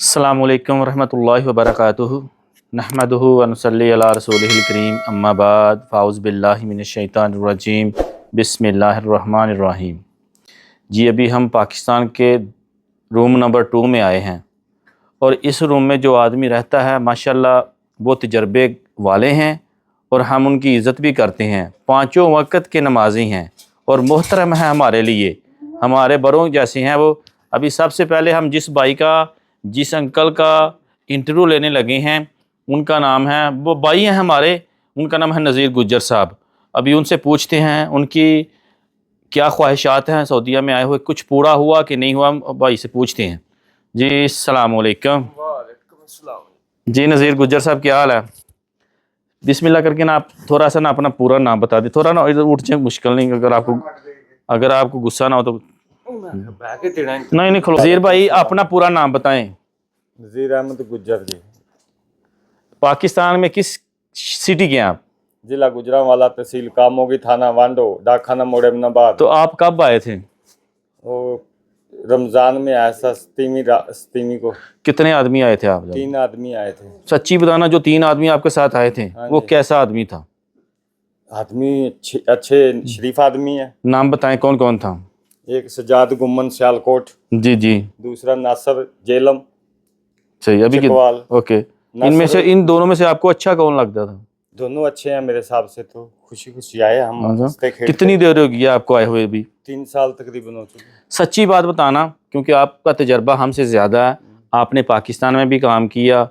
अस्सलामु अलैकुम रहमतुल्लाहि व बरकातुहू नहमदुहु व नुसल्ली अला रसूलिहिल करीम अम्मा बाद फ़ाउज़ बिल्लाहि मिनश शैतानिर रजीम बिस्मिल्लाहिर रहमानिर रहीम। जी अभी हम पाकिस्तान के रूम नंबर 2 में आए हैं और इस रूम में जो आदमी रहता है माशाल्लाह वो तजर्बे वाले हैं और हम उनकी इज़्ज़त भी करते हैं। पाँचों वक़्त के नमाजी हैं और मोहतरम है हमारे लिए, हमारे बड़ों जैसे हैं वो। अभी सबसे पहले हम जिस अंकल का इंटरव्यू लेने लगे हैं उनका नाम है, वो भाई हैं हमारे, उनका नाम है नज़ीर गुज्जर साहब। अभी उनसे पूछते हैं उनकी क्या ख्वाहिशात हैं, सऊदीया में आए हुए कुछ पूरा हुआ कि नहीं हुआ, भाई से पूछते हैं। जी अस्सलाम वालेकुम। जी नज़ीर गुज्जर साहब क्या हाल है? बिस्मिल्लाह करके ना आप थोड़ा सा ना अपना पूरा नाम बता दें, थोड़ा ना इधर उठ जाए, मुश्किल नहीं, अगर आपको गुस्सा ना हो तो नहीं खलो। नज़ीर भाई अपना पूरा नाम बताएं। नज़ीर अहमद गुज्जर जी। पाकिस्तान में किस सिटी के हैं आप? जिला गुजरांवाला, तहसील कामोगी, थाना वांडो, डाकखाना मोड़ अमीनाबाद। तो आप कब आए थे? वो रमजान में आया था, सतीमी को। कितने आदमी आए थे आप जब? 3 आदमी आए थे। सच्ची बताना, जो 3 आदमी आपके साथ आए थे वो कैसा आदमी था? आदमी अच्छे शरीफ आदमी है। नाम बताएं कौन कौन था? एक सजाद गुम्मन सियालकोट, जी जी, दूसरा नासर जेलम सही। अभी ओके, इनमें से इन दोनों में से आपको अच्छा कौन लगता था? दोनों अच्छे हैं मेरे हिसाब से, तो खुशी खुशी आए हम। कितनी देर हो गई आपको आए हुए? अभी 3 साल तकरीबन हो चुके। सच्ची बात बताना, क्योंकि आपका तजर्बा हमसे ज़्यादा है, आपने पाकिस्तान में भी काम किया,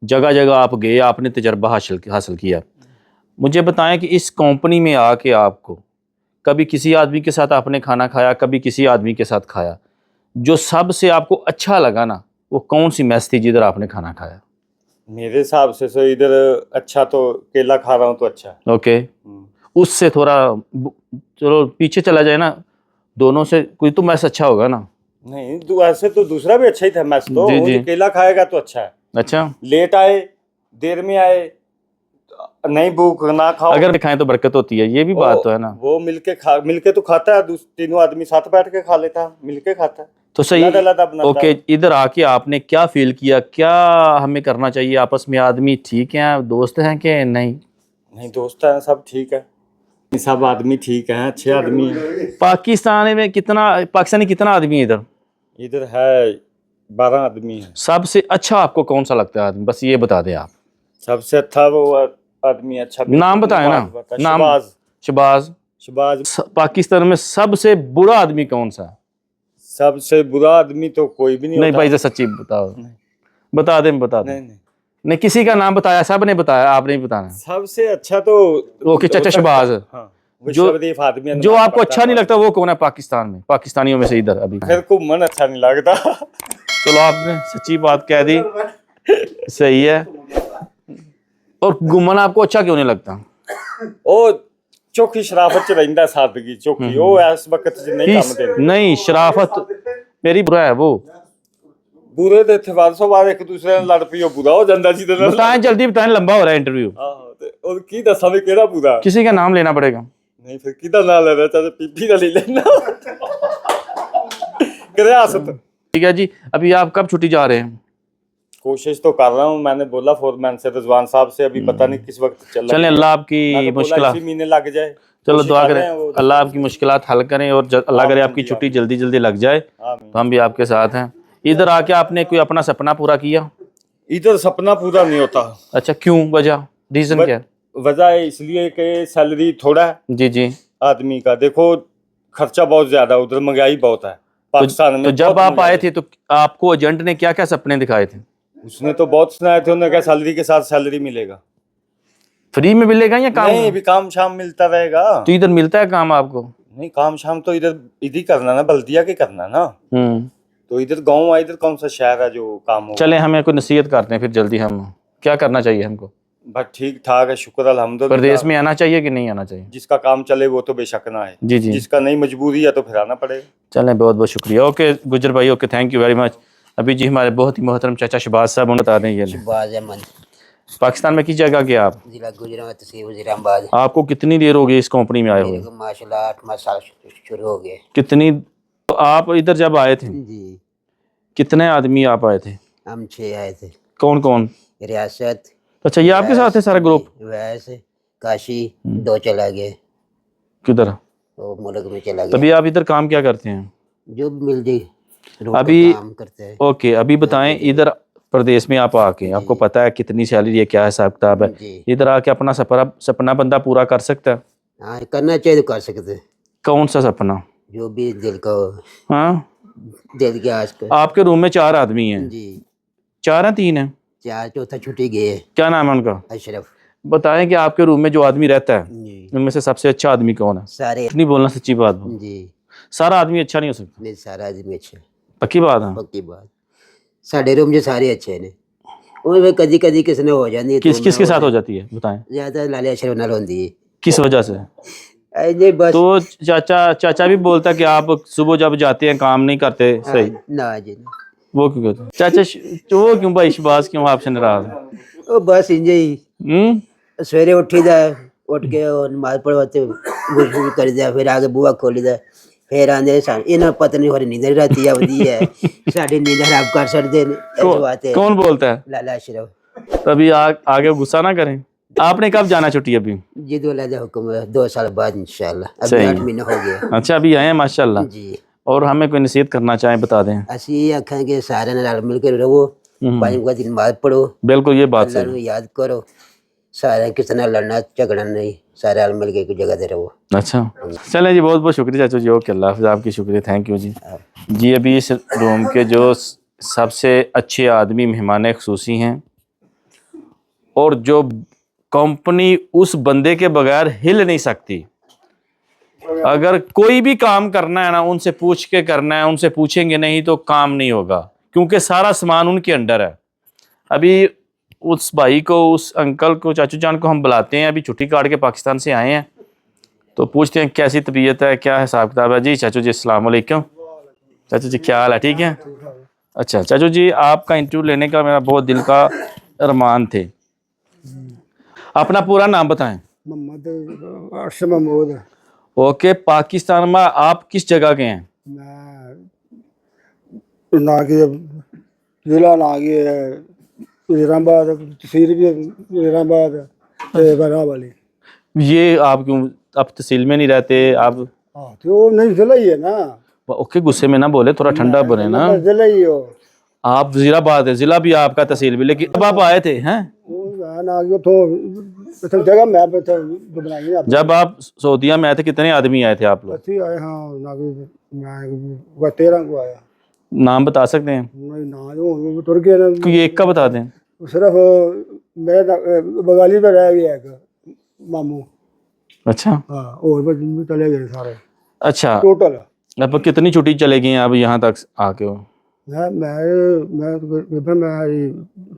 जगह जगह आप गए, आपने तजर्बा हासिल किया। मुझे बताएं कि इस कंपनी में आके आपको कभी किसी आदमी के साथ आपने खाना खाया, कभी किसी आदमी के साथ खाया, जो सबसे आपको अच्छा लगा ना, वो कौन सी मेस थी जिधर आपने खाना खाया? मेरे हिसाब से तो इधर अच्छा, तो केला खा रहा हूँ तो अच्छा है। ओके, उससे थोड़ा चलो पीछे चला जाए ना, दोनों से कोई तो मैस अच्छा होगा ना? नहीं, ऐसे तो दूसरा भी अच्छा ही था मैस तो। जी जी, केला खाएगा तो अच्छा है। अच्छा, लेट आए, देर में आए, नहीं भूख ना खाओ, अगर खाएं तो बरकत होती है, ये भी बात तो है ना। वो मिलके तो खाता है, तीनों आदमी साथ बैठ के खा लेता है, मिलके खाता है तो सही। ओके, इधर आके आपने क्या फील किया, क्या हमें करना चाहिए आपस में? आदमी ठीक हैं, दोस्त हैं कि नहीं? नहीं, दोस्त हैं, सब ठीक है, सब आदमी ठीक है, अच्छे आदमी हैं। पाकिस्तानी कितना आदमी है इधर? इधर है 12 आदमी है। सबसे अच्छा आपको कौन सा लगता है आदमी, बस ये बता दें आप। सबसे अच्छा वो आदमी अच्छा, नाम बताए ना। नाम? शबाज। पाकिस्तान में सबसे बुरा आदमी कौन सा? सबसे बुरा आदमी तो कोई भी नहीं नहीं होता। भाई से सच्ची बताओ, बता दे। नहीं किसी का नाम बताया, सब ने बताया, आप नहीं बताना। सबसे अच्छा तो ओके, चाचा शबाज। हाँ, जो आपको अच्छा नहीं लगता वो कौन है पाकिस्तान में, पाकिस्तानियों में से इधर? अभी फिर को मन अच्छा नहीं लगता। चलो आपने सच्ची बात कह दी, सही है। और गुमन आपको अच्छा क्यों नहीं लगता? ओ चौकी शराफत च रहिंदा, सादगी चौकी, ओ इस वक्त च नहीं काम देंदे। नहीं, शराफत मेरी बुरा है वो। बुरे दे थे बार एक दूसरे ने लड़ पियो, बुरा हो जांदा जी। बताएं, जल्दी बताएं, लंबा हो रहा है इंटरव्यू। हां, ते और की दसा भी केड़ा बुरा? किसी का नाम लेना पड़ेगा। नहीं, फिर किदा ना लेना चाहे, पीपी दा ले लेना। करे आसत। ठीक है जी, अभी आप कब छुट्टी जा रहे हैं? कोशिश तो कर रहा हूँ, मैंने बोला फोरमैन से, रिजवान साहब से, अभी पता नहीं किस वक्त चलें, अल्लाह आपकी मुश्किलात, इसी महीने लग जाए। चलो दुआ करें अल्लाह आपकी मुश्किलात हल करें और अल्लाह करे आपकी छुट्टी जल्दी जल्दी लग जाए, तो हम भी आपके साथ हैं। इधर आके आपने कोई अपना सपना पूरा किया? इधर सपना पूरा नहीं होता। अच्छा, क्यों? वजह, रीजन क्या? वजह इसलिए कि सैलरी थोड़ा है जी जी, आदमी का, देखो खर्चा बहुत ज्यादा, उधर महंगाई बहुत है पाकिस्तान में। तो जब आप आए थे तो आपको एजेंट ने क्या क्या सपने दिखाए थे? उसने तो बहुत सुनाए थे, उन्होंने कहा सैलरी के साथ सैलरी मिलेगा। फ्री में मिलेगा या काम? नहीं, भी काम शाम मिलता रहेगा। तो इधर मिलता है काम आपको? नहीं, काम शाम तो इधर करना ना, बल्दिया के करना ना। तो इधर गाँव है, इधर कौन सा शहर है जो काम हो। चले, हमें कोई नसीहत करते हैं फिर जल्दी, हम क्या करना चाहिए हमको? बस ठीक ठाक है, शुक्र अल्हम्दुलिल्लाह। प्रदेश में आना चाहिए कि नहीं आना चाहिए? जिसका काम चले वो तो बेशक ना है। जी जी, जिसका नहीं मजबूरी है तो फिर आना पड़ेगा। चलें, बहुत बहुत शुक्रिया। ओके गुजर भाई, okay, thank you very much. अभी जी हमारे बहुत ही मोहतरम चाचा शबाज साहब, उन्हें बता दें। ये पाकिस्तान में किस जगह के आप? जिला गुजरात, तहसील वज़ीराबाद। आपको कितनी देर हो गई इस कंपनी में आए हुए? माशाल्लाह 8 साल शुरू हो गए। कितनी? तो आप इधर जब आए थे जी, कितने आदमी आप आए थे? हम 6 आए थे। कौन कौन? रियासत, अच्छा, ये आपके साथ है सारा ग्रुप? वैसे काशी 2 चला गए, किधर? वो मुल्क में चला तभी गया। आप इधर काम क्या करते हैं? जो भी मिल जाए रोड पे अभी काम करते हैं। ओके, अभी बताएं, इधर प्रदेश में आप आके आपको पता है कितनी सैलरी है, क्या हिसाब किताब है? जी इधर आके अपना सपना बंदा पूरा कर सकता है? हाँ, करना चाहिए तो कर सकते हैं। कौन सा सपना? जो भी दिल का हो, हाँ, दिल के आस का। आपके रूम में 4 आदमी हैं? जी 4 हैं, 3 हैं? 4, चौथा छुट्टी गए है, क्या नाम है उनका? अशरफ। बताएं कि आपके रूम में जो आदमी रहता है जी उनमें से सबसे अच्छा आदमी कौन है? सारे। नहीं बोलना, सच्ची बात बोल। जी सारा आदमी अच्छा नहीं हो सकता? नहीं, सारा आदमी अच्छा। पक्की बात है? पक्की बात। साढ़े रूम जो सारे अच्छे ने, उनमें कदी कदी किसी ने हो जाती है। किसके साथ हो जाती है बताएं? ज्यादा लाले अशरफ नाल होती है। किस वजह से? नहीं बस। तो चाचा भी बोलता है कि आप सुबह जब जाते हैं काम नहीं करते सही। ना जी ना। वो क्यों कहते हैं? चाचा वो क्यों भाई, शबाज क्यों आपसे नाराज है? वो बस इंजे ही सवेरे उठी दा, उठ के और नमाज पढ़वाते गुस्ल कर दिया, फिर आगे बुआ खोली दा, फिर आंदे इन्हें पता नहीं हो रही नींद राती आवती है, साड़ी नींद खराब कर सकते हैं। कौन बोलता है? लाला अशरफ। तभी आगे गुस्सा ना करें। आपने कब जाना छुट्टी? अभी जिद वाला दा हुक्म है, 2 साल बाद इंशाल्लाह। अभी सही। 8 महीने हो गए। अच्छा, अभी आए हैं माशाल्लाह। जी और हमें कोई नसीहत करना चाहें बता दें। असी आखा कि सारे रल मिल के रहो, 5 वक्त नमाज पढ़ो, बिल्कुल, ये बात अल्लाह सही को है। याद करो, सारे किसी नाल लड़ना झगड़ना नहीं, सारे रल मिल के एक जगह दे रहो। अच्छा, चलें जी, बहुत बहुत शुक्रिया चाचू जी। ओके, अल्लाह हाफ़िज़। आपकी शुक्रिया, थैंक यू जी। जी, अभी इस रूम के जो सबसे अच्छे आदमी मेहमान ख़ुसूसी हैं और जो कंपनी उस बंदे के बगैर हिल नहीं सकती। अगर कोई भी काम करना है ना, उनसे पूछ के करना है, उनसे पूछेंगे नहीं तो काम नहीं होगा, क्योंकि सारा सामान उनके अंडर है। अभी उस भाई को, उस अंकल को, चाचू जान को हम बुलाते हैं, अभी छुट्टी काट के पाकिस्तान से आए हैं, तो पूछते हैं कैसी तबीयत है, क्या हिसाब किताब है। जी चाचू जी, अस्सलाम वालेकुम। चाचू जी क्या हाल है, ठीक है? अच्छा चाचू जी, आपका इंटरव्यू लेने का मेरा बहुत दिल का अरमान थे। अपना पूरा नाम बताएं। मोहम्मद अरशद महमूद। ओके, पाकिस्तान में आप किस जगह के हैं? मैं नागी जिला नागी है वजीराबाद, तहसील भी वजीराबाद बरावाली। ये आप क्यों, आप तहसील में नहीं रहते आप? हाँ तो वो नहीं जिला ही है ना। ओके, गुस्से में ना बोले, थोड़ा ठंडा बने ना। जिला ही हो। आप वजीराबाद है, जिला भी आपका, तहसील भी, लेकिन अब आप आए थे हैं? जगह मैं बनाई ना। जब आप सऊदीया में आए थे कितने आदमी आए थे आप लोग? अच्छी आए। हाँ नागी मैं 13 को आया। नाम बता सकते हैं? नहीं ना टुर गया ना। कोई एक का बता दें। सिर्फ मेरे बगाली में रह गया एक मामू। अच्छा हाँ, और भी चले गए सारे अच्छा, टोटल। अब कितनी छुट्टी चले गई हैं आप यहाँ तक आके हो? मैं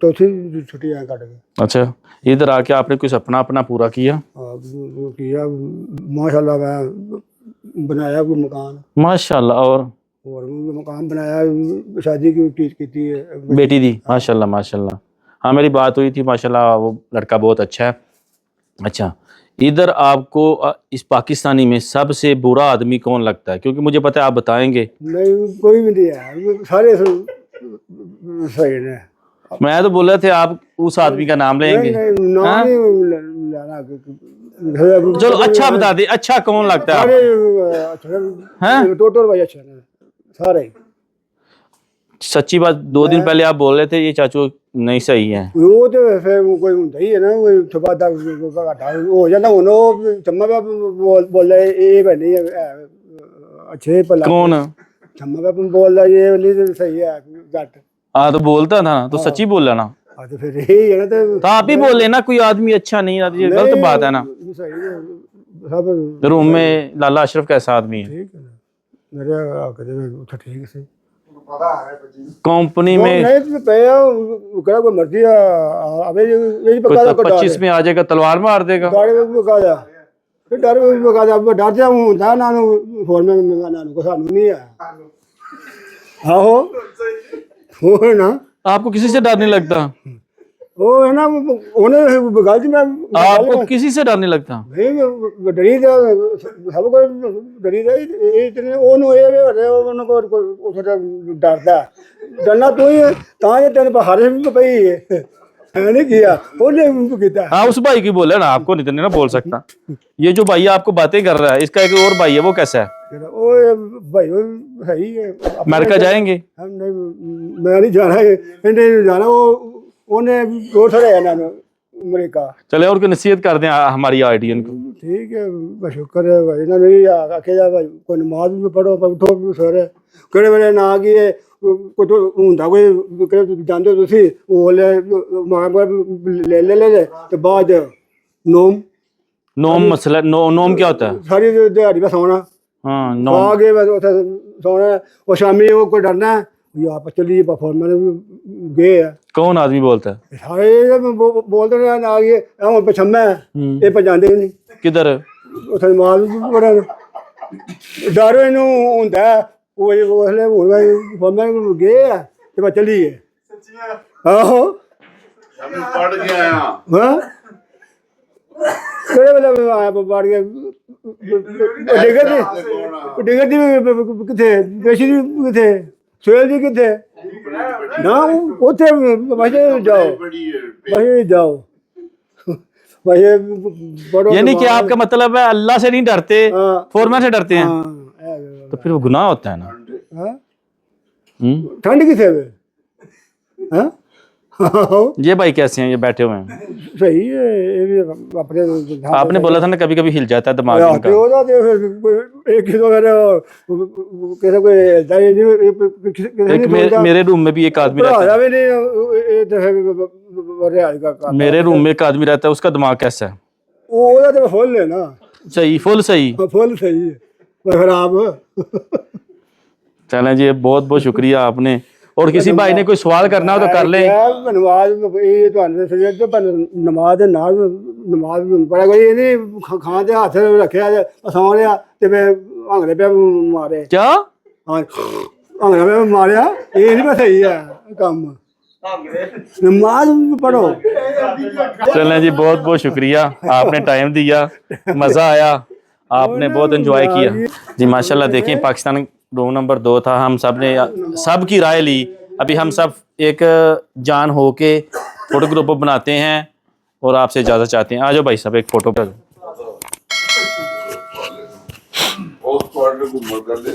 चौथी छुट्टी यहाँ काट गया। अच्छा, इधर आके आपने कोई सपना अपना पूरा किया? वो किया माशाल्लाह। मैं बनाया कोई मकान, माशाल्लाह। और मकान बनाया, शादी की थी बेटी दी? माशाल्लाह माशाल्लाह। हाँ, मेरी बात हुई थी, माशाल्लाह वो लड़का बहुत अच्छा है। अच्छा, इधर आपको इस पाकिस्तानी में सबसे बुरा आदमी कौन लगता है? क्योंकि मुझे पता है आप बताएंगे। नहीं, कोई भी नहीं है, सारे सही ने। मैं तो बोल रहे थे आप उस आदमी का नाम लेंगे। नाम नहीं लेना। चलो अच्छा बता दे, अच्छा कौन लगता है सारे टोटल भाई अच्छे ने सारे। सच्ची बात, 2 दिन पहले आप बोल रहे थे ये चाचू नहीं सही है। वो तो फिर कोई होता ही है ना, कोई थोड़ा घाटा हो जाता। वो चम्मा पे बोल रहे ये बनी अच्छे पला। कौन? चम्मा पे बोल रहा ये वाली सही है घट। हाँ, तो बोलता था ना, तो सच्ची बोल रहा ना। हाँ तो फिर यही है ना। तो आप ही बोल लेना कोई आदमी अच्छा नहीं है, ये गलत बात है ना। सब रूम में लाला अशरफ कैसा आदमी है? ठीक है ना, मेरे ठीक से कंपनी में नहीं पे कोई मर्जी अबे ये पका दो 25 में आ जाएगा, तलवार मार देगा। गाड़ी में पका जा, फिर डर में पका जा। डर जा हूं था ना फोन में नानू को सानू नहीं है। आहो हो ना, आपको किसी से डर नहीं लगता? वो है ना उन्हें गलती में आपको किसी से डर नहीं लगता? नहीं डरी था सब को डरी था इतने ओनो ये उनको थोड़ा डरता डरना तू ही तां ये तेरे पर हारे भी पई है नहीं किया उन्हें किया। हाँ उस भाई की बोले ना, आपको नहीं ना बोल सकता। ये जो भाई आपको बातें कर रहा है, इसका एक और भाई है, वो कैसा है? वो भाई वो सही है। अमेरिका जाएंगे? हम नहीं, मैं नहीं जाना है, नहीं जाना। वो उन्हें दो थोड़े है ना अमेरिका। चले और को नसीहत कर दें हमारी ऑडियंस को। ठीक है बस शुक्र है भाई ना नहीं अकेला भाई कोई नमाज भी पढ़ो उठो भी सवेरे ਕਿਹੜੇ ਵੇਲੇ ਨਾ ਕੀ ਕੋਈ ਹੁੰਦਾ ਕੋਈ ਜਾਂਦੇ ਤੁਸੀਂ ਉਹ ले ले ਤੇ ਬਾਅਦ नोम मसला नोम क्या होता है? सारी दिहाड़ी में सोना हाँ आ नोम। गए बस उसे सोना और शामी वो कोई डरना है आप चलिए परफॉर्मेंस गए है कौन आदमी बोलता है? सारे बोलते रहे आ गए पछम्मा ये पर जाते नहीं किधर? उसे माल बड़ा डर इनू होंदा वो उसले हुन परफॉर्मेंस गए है ते पर चलिए आहो पढ़ गया हां ਕਿਹੜੇ ਵੇਲੇ ਆਇਆ ਬਾੜ ਗਿਆ ਡਿਗਰ ਦੀ ਕਿੱਥੇ ਪੇਸ਼ੀ ਦੀ ਕਿੱਥੇ ਸੋਇਲ ਦੀ ਕਿੱਥੇ ਨਾ ਉੱਥੇ ਵਜੇ ਜਾਓ वही बड़ो यानी कि आपका मतलब है अल्लाह से नहीं डरते, फोरमैन से डरते हैं। तो फिर वो गुनाह होता है ना। ठंड किसे हाँ ये भाई कैसे हैं, ये बैठे हुए हैं? सही है ये भी अपने आपने बोला था ना कभी कभी हिल जाता है दिमाग इनका। मेरे रूम में भी एक आदमी रहता है, मेरे रूम में एक आदमी रहता है, उसका दिमाग कैसा है? वो फुल है ना। सही फुल सही है खराब। चलें जी, बहुत बहुत शुक्रिया आपने। और किसी भाई ने कोई सवाल करना हो तो कर ले। नमाज नमाज नमाज बड़ा कोई नहीं खां दे हाथ रखे सौ लिया ते मैं हंगले पे मारे क्या हंगले पे मारिया ये नहीं सही है काम नमाज पढ़ो। चलें जी, बहुत बहुत शुक्रिया, आपने टाइम दिया, मजा आया, आपने बहुत एंजॉय किया जी माशाल्लाह। देखें पाकिस्तान रूम नंबर 2 था, हम सब ने सब की राय ली। अभी हम सब एक जान हो के फोटो ग्रुप बनाते हैं और आपसे इजाज़त चाहते हैं। आ जाओ भाई साहब एक फोटो पर। और घूमर कर दे